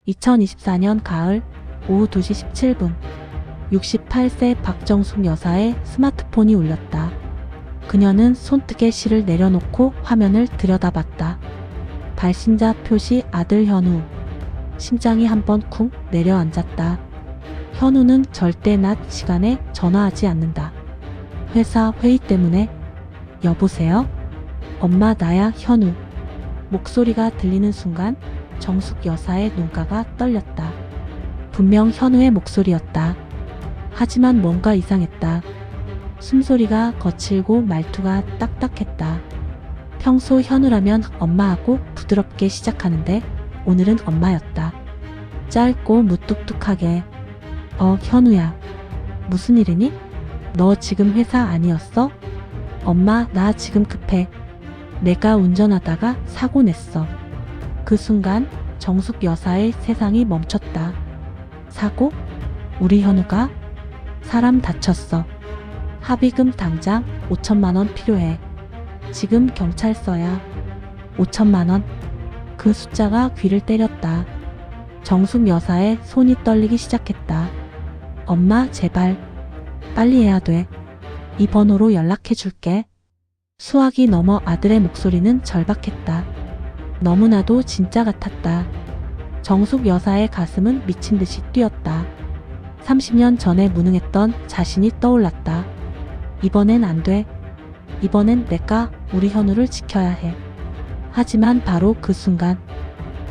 2024년 가을 오후 2시 17분 68세 박정숙 여사의 스마트폰이 울렸다. 그녀는 손등에 실을 내려놓고 화면을 들여다봤다. 발신자 표시 아들 현우. 심장이 한번 쿵 내려앉았다. 현우는 절대 낮 시간에 전화하지 않는다. 회사 회의 때문에. 여보세요? 엄마 나야 현우. 목소리가 들리는 순간 정숙 여사의 눈가가 떨렸다. 분명 현우의 목소리였다. 하지만 뭔가 이상했다. 숨소리가 거칠고 말투가 딱딱했다. 평소 현우라면 엄마하고 부드럽게 시작하는데 오늘은 엄마였다. 짧고 무뚝뚝하게. 현우야. 무슨 일이니? 너 지금 회사 아니었어? 엄마 나 지금 급해. 내가 운전하다가 사고 냈어. 그 순간 정숙 여사의 세상이 멈췄다. 사고? 우리 현우가? 사람 다쳤어. 합의금 당장 5천만 원 필요해. 지금 경찰서야. 5천만 원. 그 숫자가 귀를 때렸다. 정숙 여사의 손이 떨리기 시작했다. 엄마 제발. 빨리 해야 돼. 이 번호로 연락해 줄게. 수화기 넘어 아들의 목소리는 절박했다. 너무나도 진짜 같았다. 정숙 여사의 가슴은 미친 듯이 뛰었다. 30년 전에 무능했던 자신이 떠올랐다. 이번엔 안 돼. 이번엔 내가 우리 현우를 지켜야 해. 하지만 바로 그 순간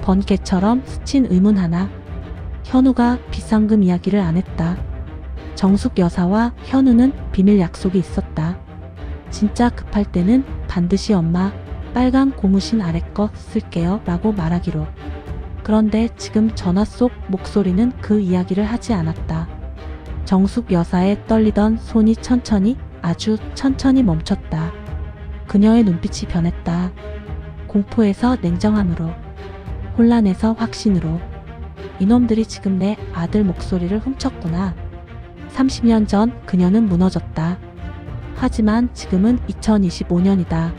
번개처럼 스친 의문 하나. 현우가 비상금 이야기를 안 했다. 정숙 여사와 현우는 비밀 약속이 있었다. 진짜 급할 때는 반드시 엄마 빨간 고무신 아래 거 쓸게요 라고 말하기로. 그런데 지금 전화 속 목소리는 그 이야기를 하지 않았다. 정숙 여사의 떨리던 손이 천천히, 아주 천천히 멈췄다. 그녀의 눈빛이 변했다. 공포에서 냉정함으로, 혼란에서 확신으로. 이놈들이 지금 내 아들 목소리를 훔쳤구나. 30년 전 그녀는 무너졌다. 하지만 지금은 2025년이다.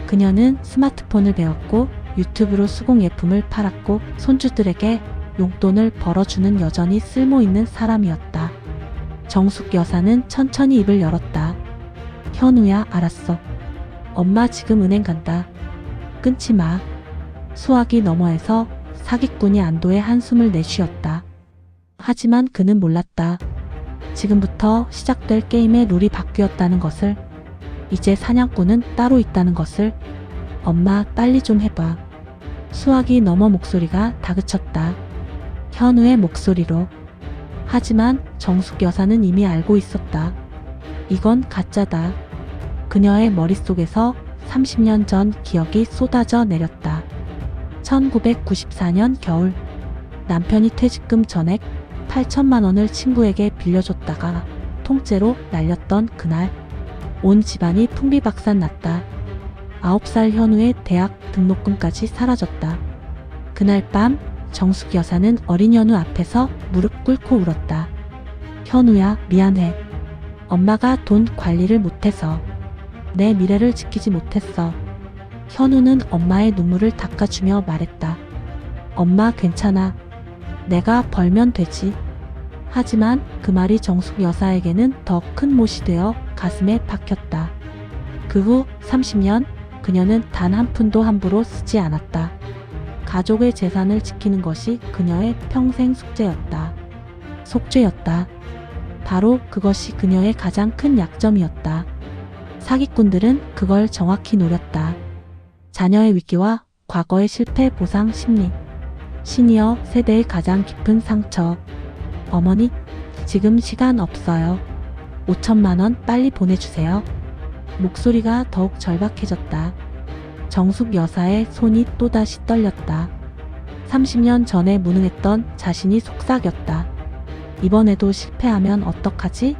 그녀는 스마트폰을 배웠고 유튜브로 수공예품을 팔았고 손주들에게 용돈을 벌어주는 여전히 쓸모있는 사람이었다. 정숙 여사는 천천히 입을 열었다. 현우야 알았어. 엄마 지금 은행 간다. 끊지 마. 수화기 너머에서 사기꾼이 안도의 한숨을 내쉬었다. 하지만 그는 몰랐다. 지금부터 시작될 게임의 룰이 바뀌었다는 것을. 이제 사냥꾼은 따로 있다는 것을. 엄마 빨리 좀 해봐. 수화기 너머 목소리가 다그쳤다. 현우의 목소리로. 하지만 정숙 여사는 이미 알고 있었다. 이건 가짜다. 그녀의 머릿속에서 30년 전 기억이 쏟아져 내렸다. 1994년 겨울. 남편이 퇴직금 전액 8천만 원을 친구에게 빌려줬다가 통째로 날렸던 그날. 온 집안이 풍비박산 났다. 9살 현우의 대학 등록금까지 사라졌다. 그날 밤 정숙 여사는 어린 현우 앞에서 무릎 꿇고 울었다. 현우야 미안해. 엄마가 돈 관리를 못해서. 내 미래를 지키지 못했어. 현우는 엄마의 눈물을 닦아주며 말했다. 엄마 괜찮아. 내가 벌면 되지. 하지만 그 말이 정숙 여사에게는 더 큰 못이 되어 가슴에 박혔다. 그 후 30년 그녀는 단 한 푼도 함부로 쓰지 않았다. 가족의 재산을 지키는 것이 그녀의 평생 숙제였다. 속죄였다. 바로 그것이 그녀의 가장 큰 약점이었다. 사기꾼들은 그걸 정확히 노렸다. 자녀의 위기와 과거의 실패 보상 심리. 시니어 세대의 가장 깊은 상처. 어머니, 지금 시간 없어요. 5천만 원 빨리 보내주세요. 목소리가 더욱 절박해졌다. 정숙 여사의 손이 또다시 떨렸다. 30년 전에 무능했던 자신이 속삭였다. 이번에도 실패하면 어떡하지?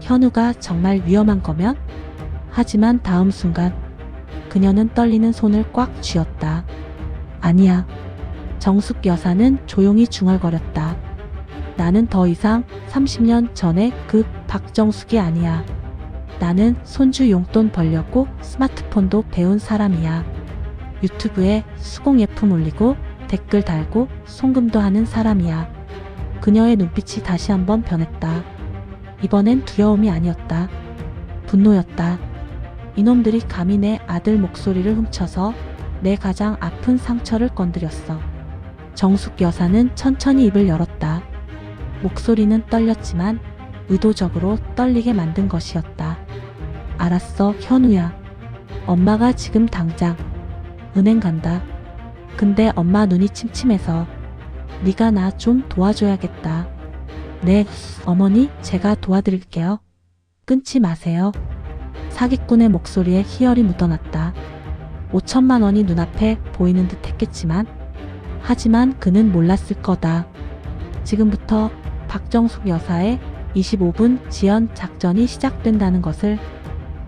현우가 정말 위험한 거면? 하지만 다음 순간 그녀는 떨리는 손을 꽉 쥐었다. 아니야. 정숙 여사는 조용히 중얼거렸다. 나는 더 이상 30년 전의 그 박정숙이 아니야. 나는 손주 용돈 벌려고 스마트폰도 배운 사람이야. 유튜브에 수공예품 올리고 댓글 달고 송금도 하는 사람이야. 그녀의 눈빛이 다시 한번 변했다. 이번엔 두려움이 아니었다. 분노였다. 이놈들이 감히 내 아들 목소리를 훔쳐서 내 가장 아픈 상처를 건드렸어. 정숙 여사는 천천히 입을 열었다. 목소리는 떨렸지만 의도적으로 떨리게 만든 것이었다. 알았어, 현우야. 엄마가 지금 당장 은행 간다. 근데 엄마 눈이 침침해서 네가 나 좀 도와줘야겠다. 네, 어머니, 제가 도와드릴게요. 끊지 마세요. 사기꾼의 목소리에 희열이 묻어났다. 5천만 원이 눈앞에 보이는 듯 했겠지만 하지만 그는 몰랐을 거다. 지금부터 박정숙 여사의 25분 지연 작전이 시작된다는 것을.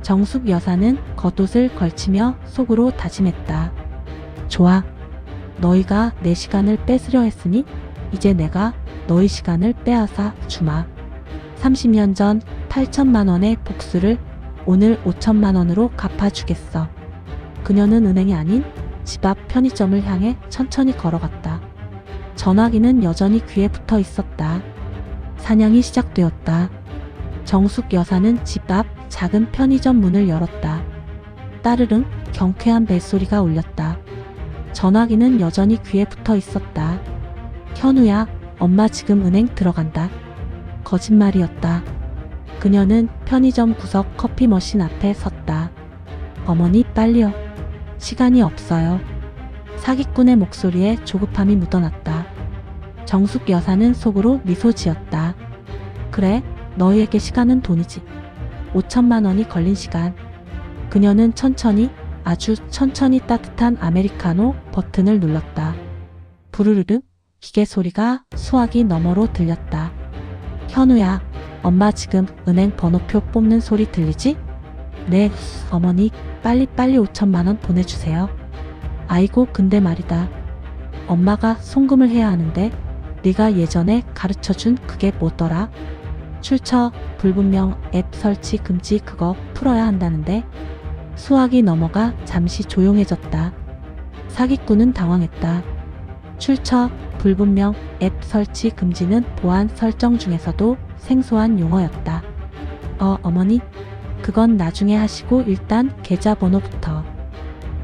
정숙 여사는 겉옷을 걸치며 속으로 다짐했다. 좋아. 너희가 내 시간을 뺏으려 했으니 이제 내가 너희 시간을 빼앗아 주마. 30년 전 8천만 원의 복수를 오늘 5천만 원으로 갚아주겠어. 그녀는 은행이 아닌 집 앞 편의점을 향해 천천히 걸어갔다. 전화기는 여전히 귀에 붙어 있었다. 사냥이 시작되었다. 정숙 여사는 집 앞 작은 편의점 문을 열었다. 따르릉 경쾌한 벨소리가 울렸다. 전화기는 여전히 귀에 붙어 있었다. 현우야, 엄마 지금 은행 들어간다. 거짓말이었다. 그녀는 편의점 구석 커피 머신 앞에 섰다. 어머니, 빨리요. 시간이 없어요. 사기꾼의 목소리에 조급함이 묻어났다. 정숙 여사는 속으로 미소 지었다. 그래, 너희에게 시간은 돈이지. 5천만 원이 걸린 시간. 그녀는 천천히, 아주 천천히 따뜻한 아메리카노 버튼을 눌렀다. 부르르르 기계 소리가 수화기 너머로 들렸다. 현우야, 엄마 지금 은행 번호표 뽑는 소리 들리지? 네, 어머니, 빨리빨리 5천만 원 보내주세요. 아이고, 근데 말이다. 엄마가 송금을 해야 하는데 네가 예전에 가르쳐준 그게 뭐더라? 출처 불분명 앱 설치 금지 그거 풀어야 한다는데. 수화기 너머가 잠시 조용해졌다. 사기꾼은 당황했다. 출처 불분명 앱 설치 금지는 보안 설정 중에서도 생소한 용어였다. 어머니, 그건 나중에 하시고 일단 계좌번호부터.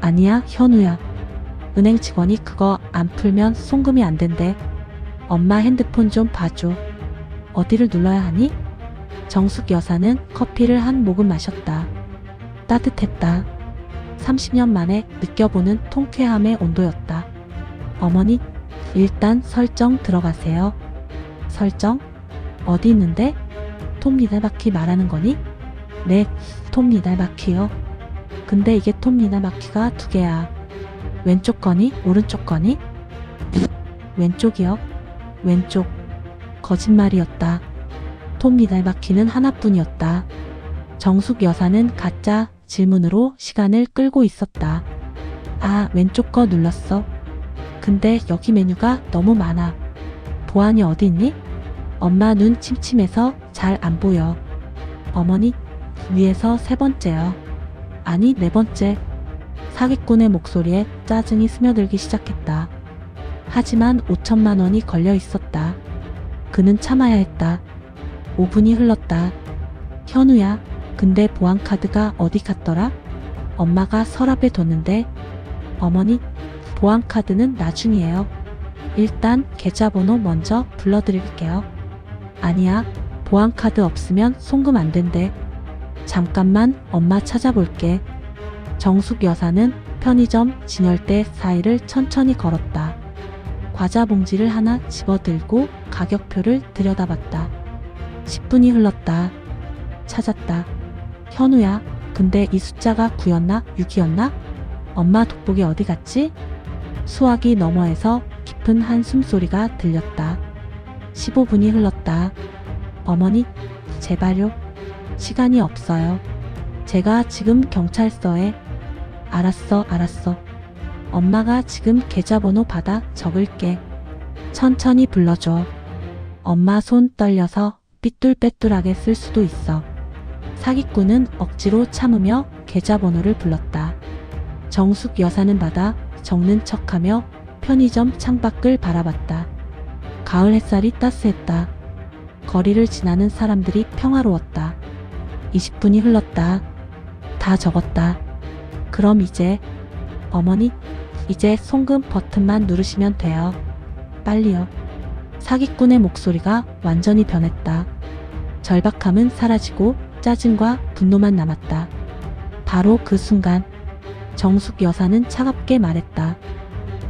아니야, 현우야. 은행 직원이 그거 안 풀면 송금이 안 된대. 엄마 핸드폰 좀 봐줘. 어디를 눌러야 하니? 정숙 여사는 커피를 한 모금 마셨다. 따뜻했다. 30년 만에 느껴보는 통쾌함의 온도였다. 어머니, 일단 설정 들어가세요. 설정? 어디 있는데? 톰 니달바퀴 말하는 거니? 네, 톰 니달바퀴요. 근데 이게 톰 니달바퀴가 두 개야. 왼쪽 거니? 오른쪽 거니? 왼쪽이요. 왼쪽. 거짓말이었다. 톰 니달바퀴는 하나뿐이었다. 정숙 여사는 가짜 질문으로 시간을 끌고 있었다. 아, 왼쪽 거 눌렀어. 근데 여기 메뉴가 너무 많아. 보안이 어디 있니? 엄마 눈 침침해서 잘 안 보여. 어머니, 위에서 세 번째요. 아니, 네 번째. 사기꾼의 목소리에 짜증이 스며들기 시작했다. 하지만 5천만 원이 걸려 있었다. 그는 참아야 했다. 5분이 흘렀다. 현우야, 근데 보안카드가 어디 갔더라? 엄마가 서랍에 뒀는데. 어머니, 보안카드는 나중이에요. 일단 계좌번호 먼저 불러드릴게요. 아니야, 보안카드 없으면 송금 안 된대. 잠깐만, 엄마 찾아볼게. 정숙 여사는 편의점 진열대 사이를 천천히 걸었다. 과자 봉지를 하나 집어들고 가격표를 들여다봤다. 10분이 흘렀다. 찾았다. 현우야, 근데 이 숫자가 9였나? 6이었나? 엄마 돋보기 어디 갔지? 수화기 너머에서 깊은 한숨 소리가 들렸다. 15분이 흘렀다. 어머니, 제발요. 시간이 없어요. 제가 지금 경찰서에. 알았어. 엄마가 지금 계좌번호 받아 적을게. 천천히 불러줘. 엄마 손 떨려서 삐뚤빼뚤하게 쓸 수도 있어. 사기꾼은 억지로 참으며 계좌번호를 불렀다. 정숙 여사는 받아 적는 척하며 편의점 창밖을 바라봤다. 가을 햇살이 따스했다. 거리를 지나는 사람들이 평화로웠다. 20분이 흘렀다. 다 적었다. 그럼 이제, 어머니, 이제 송금 버튼만 누르시면 돼요. 빨리요. 사기꾼의 목소리가 완전히 변했다. 절박함은 사라지고 짜증과 분노만 남았다. 바로 그 순간 정숙 여사는 차갑게 말했다.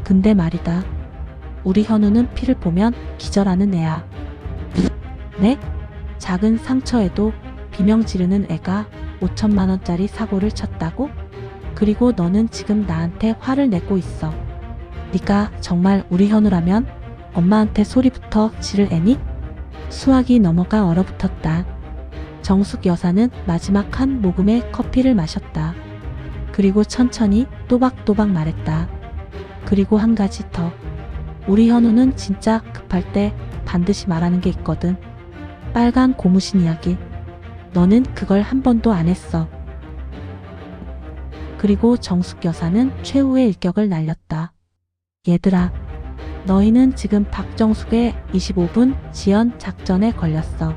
근데 말이다. 우리 현우는 피를 보면 기절하는 애야. 네? 작은 상처에도 비명 지르는 애가 5천만 원짜리 사고를 쳤다고? 그리고 너는 지금 나한테 화를 내고 있어. 네가 정말 우리 현우라면 엄마한테 소리부터 지를 애니? 수화기 넘어가 얼어붙었다. 정숙 여사는 마지막 한 모금의 커피를 마셨다. 그리고 천천히 또박또박 말했다. 그리고 한 가지 더. 우리 현우는 진짜 급할 때 반드시 말하는 게 있거든. 빨간 고무신 이야기. 너는 그걸 한 번도 안 했어. 그리고 정숙 여사는 최후의 일격을 날렸다. 얘들아, 너희는 지금 박정숙의 25분 지연 작전에 걸렸어.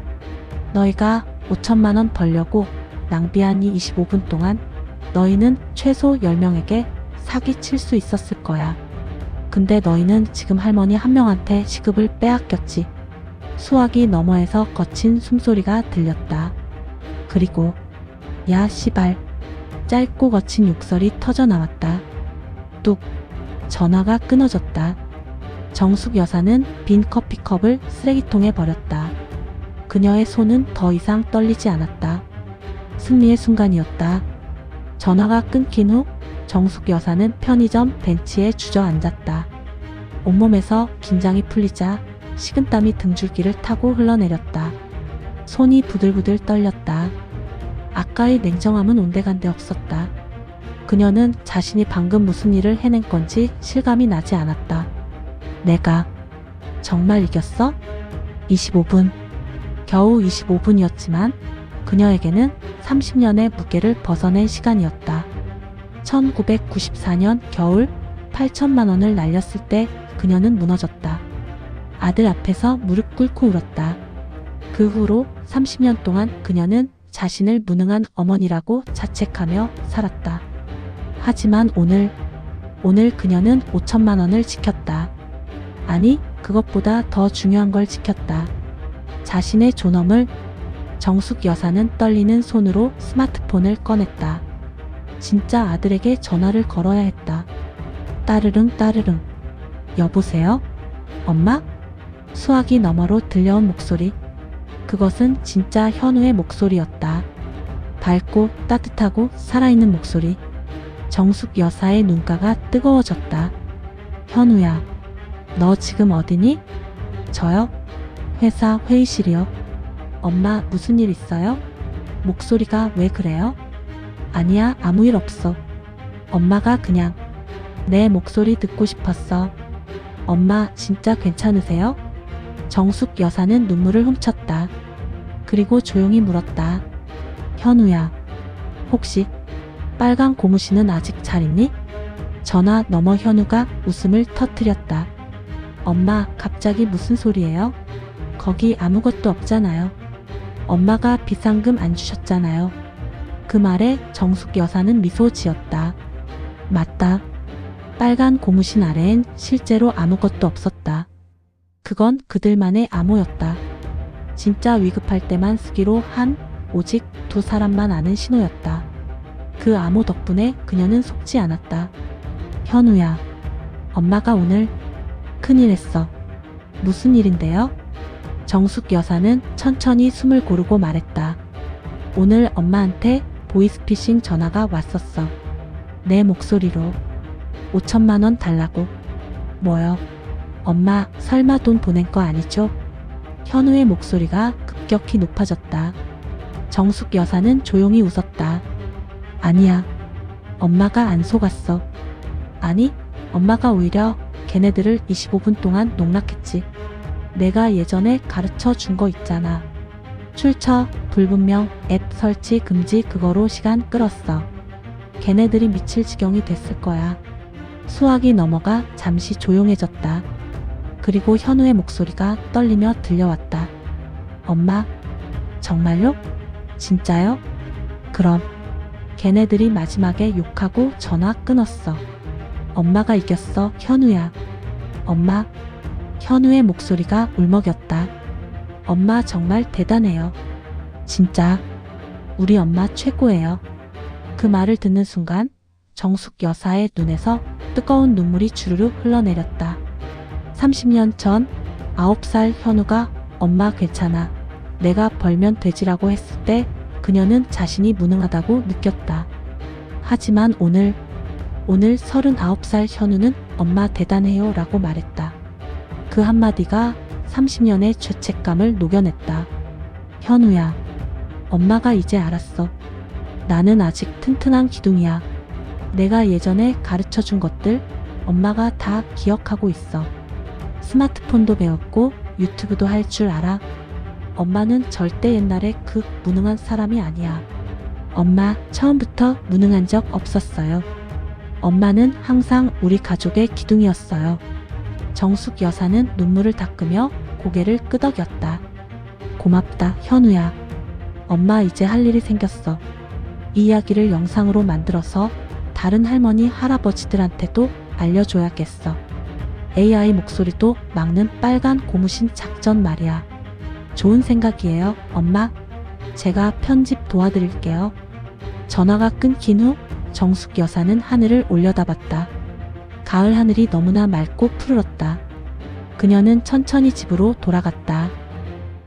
너희가 5천만 원 벌려고 낭비한 이 25분 동안 너희는 최소 10명에게 사기칠 수 있었을 거야. 근데 너희는 지금 할머니 한 명한테 시급을 빼앗겼지. 수화기 너머에서 거친 숨소리가 들렸다. 그리고 야 씨발, 짧고 거친 욕설이 터져 나왔다. 뚝. 전화가 끊어졌다. 정숙 여사는 빈 커피컵을 쓰레기통에 버렸다. 그녀의 손은 더 이상 떨리지 않았다. 승리의 순간이었다. 전화가 끊긴 후 정숙 여사는 편의점 벤치에 주저앉았다. 온몸에서 긴장이 풀리자 식은땀이 등줄기를 타고 흘러내렸다. 손이 부들부들 떨렸다. 아까의 냉정함은 온데간데 없었다. 그녀는 자신이 방금 무슨 일을 해낸 건지 실감이 나지 않았다. 내가 정말 이겼어? 25분. 겨우 25분이었지만 그녀에게는 30년의 무게를 벗어낸 시간이었다. 1994년 겨울 8천만 원을 날렸을 때 그녀는 무너졌다. 아들 앞에서 무릎 꿇고 울었다. 그 후로 30년 동안 그녀는 자신을 무능한 어머니라고 자책하며 살았다. 하지만 오늘 그녀는 5천만 원을 지켰다. 아니, 그것보다 더 중요한 걸 지켰다. 자신의 존엄을. 정숙 여사는 떨리는 손으로 스마트폰을 꺼냈다. 진짜 아들에게 전화를 걸어야 했다. 따르릉 따르릉. 여보세요? 엄마? 수화기 너머로 들려온 목소리. 그것은 진짜 현우의 목소리였다. 밝고 따뜻하고 살아있는 목소리. 정숙 여사의 눈가가 뜨거워졌다. 현우야, 너 지금 어디니? 저요? 회사 회의실이요. 엄마, 무슨 일 있어요? 목소리가 왜 그래요? 아니야, 아무 일 없어. 엄마가 그냥 내 목소리 듣고 싶었어. 엄마, 진짜 괜찮으세요? 정숙 여사는 눈물을 훔쳤다. 그리고 조용히 물었다. 현우야, 혹시 빨간 고무신은 아직 잘 있니? 전화 너머 현우가 웃음을 터뜨렸다. 엄마, 갑자기 무슨 소리예요? 거기 아무것도 없잖아요. 엄마가 비상금 안 주셨잖아요. 그 말에 정숙 여사는 미소 지었다. 맞다. 빨간 고무신 아래엔 실제로 아무것도 없었다. 그건 그들만의 암호였다. 진짜 위급할 때만 쓰기로 한 오직 두 사람만 아는 신호였다. 그 암호 덕분에 그녀는 속지 않았다. 현우야, 엄마가 오늘 큰일 했어. 무슨 일인데요? 정숙 여사는 천천히 숨을 고르고 말했다. 오늘 엄마한테 보이스피싱 전화가 왔었어. 내 목소리로 5천만 원 달라고. 뭐요? 엄마, 설마 돈 보낸 거 아니죠? 현우의 목소리가 급격히 높아졌다. 정숙 여사는 조용히 웃었다. 아니야. 엄마가 안 속았어. 아니, 엄마가 오히려 걔네들을 25분 동안 농락했지. 내가 예전에 가르쳐 준 거 있잖아. 출처 불분명 앱 설치 금지, 그거로 시간 끌었어. 걔네들이 미칠 지경이 됐을 거야. 수화기 넘어가 잠시 조용해졌다. 그리고 현우의 목소리가 떨리며 들려왔다. 엄마, 정말요? 진짜요? 그럼 걔네들이 마지막에 욕하고 전화 끊었어. 엄마가 이겼어, 현우야. 엄마. 현우의 목소리가 울먹였다. 엄마 정말 대단해요. 진짜 우리 엄마 최고예요. 그 말을 듣는 순간 정숙 여사의 눈에서 뜨거운 눈물이 주르륵 흘러내렸다. 30년 전 9살 현우가 엄마 괜찮아. 내가 벌면 되지라고 했을 때 그녀는 자신이 무능하다고 느꼈다. 하지만 오늘 39살 현우는 엄마 대단해요 라고 말했다. 그 한마디가 30년의 죄책감을 녹여냈다. 현우야, 엄마가 이제 알았어. 나는 아직 튼튼한 기둥이야. 내가 예전에 가르쳐준 것들 엄마가 다 기억하고 있어. 스마트폰도 배웠고 유튜브도 할 줄 알아. 엄마는 절대 옛날에 그 무능한 사람이 아니야. 엄마 처음부터 무능한 적 없었어요. 엄마는 항상 우리 가족의 기둥이었어요. 정숙 여사는 눈물을 닦으며 고개를 끄덕였다. 고맙다, 현우야. 엄마 이제 할 일이 생겼어. 이 이야기를 영상으로 만들어서 다른 할머니, 할아버지들한테도 알려줘야겠어. AI 목소리도 막는 빨간 고무신 작전 말이야. 좋은 생각이에요, 엄마. 제가 편집 도와드릴게요. 전화가 끊긴 후 정숙 여사는 하늘을 올려다봤다. 가을 하늘이 너무나 맑고 푸르렀다. 그녀는 천천히 집으로 돌아갔다.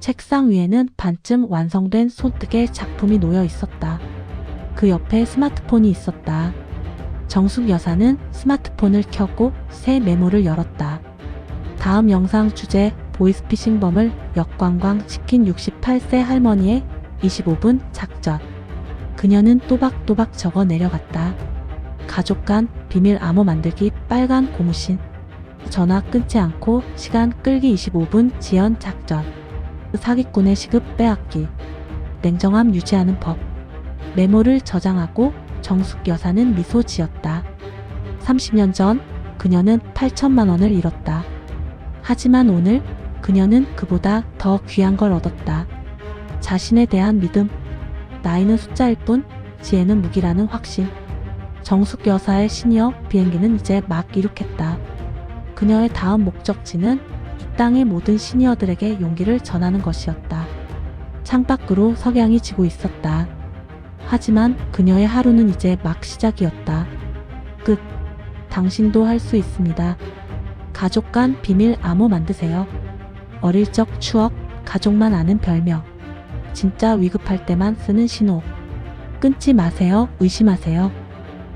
책상 위에는 반쯤 완성된 손뜨개 작품이 놓여 있었다. 그 옆에 스마트폰이 있었다. 정숙 여사는 스마트폰을 켜고 새 메모를 열었다. 다음 영상 주제 보이스피싱범을 역관광 시킨 68세 할머니의 25분 작전. 그녀는 또박또박 적어 내려갔다. 가족 간 비밀 암호 만들기 빨간 고무신. 전화 끊지 않고 시간 끌기 25분 지연 작전. 사기꾼의 시급 빼앗기. 냉정함 유지하는 법. 메모를 저장하고 정숙 여사는 미소 지었다. 30년 전 그녀는 8천만 원을 잃었다. 하지만 오늘 그녀는 그보다 더 귀한 걸 얻었다. 자신에 대한 믿음. 나이는 숫자일 뿐 지혜는 무기라는 확신. 정숙 여사의 시니어 비행기는 이제 막 이륙했다. 그녀의 다음 목적지는 이 땅의 모든 시니어들에게 용기를 전하는 것이었다. 창밖으로 석양이 지고 있었다. 하지만 그녀의 하루는 이제 막 시작이었다. 끝. 당신도 할 수 있습니다. 가족 간 비밀 암호 만드세요. 어릴 적 추억, 가족만 아는 별명. 진짜 위급할 때만 쓰는 신호. 끊지 마세요. 의심하세요.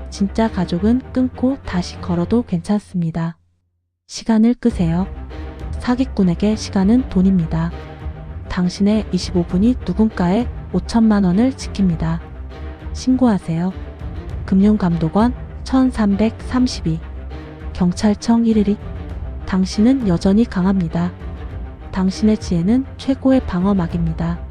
진짜 가족은 끊고 다시 걸어도 괜찮습니다. 시간을 끄세요. 사기꾼에게 시간은 돈입니다. 당신의 25분이 누군가의 5천만 원을 지킵니다. 신고하세요. 금융감독원 1332 경찰청 112. 당신은 여전히 강합니다. 당신의 지혜는 최고의 방어막입니다.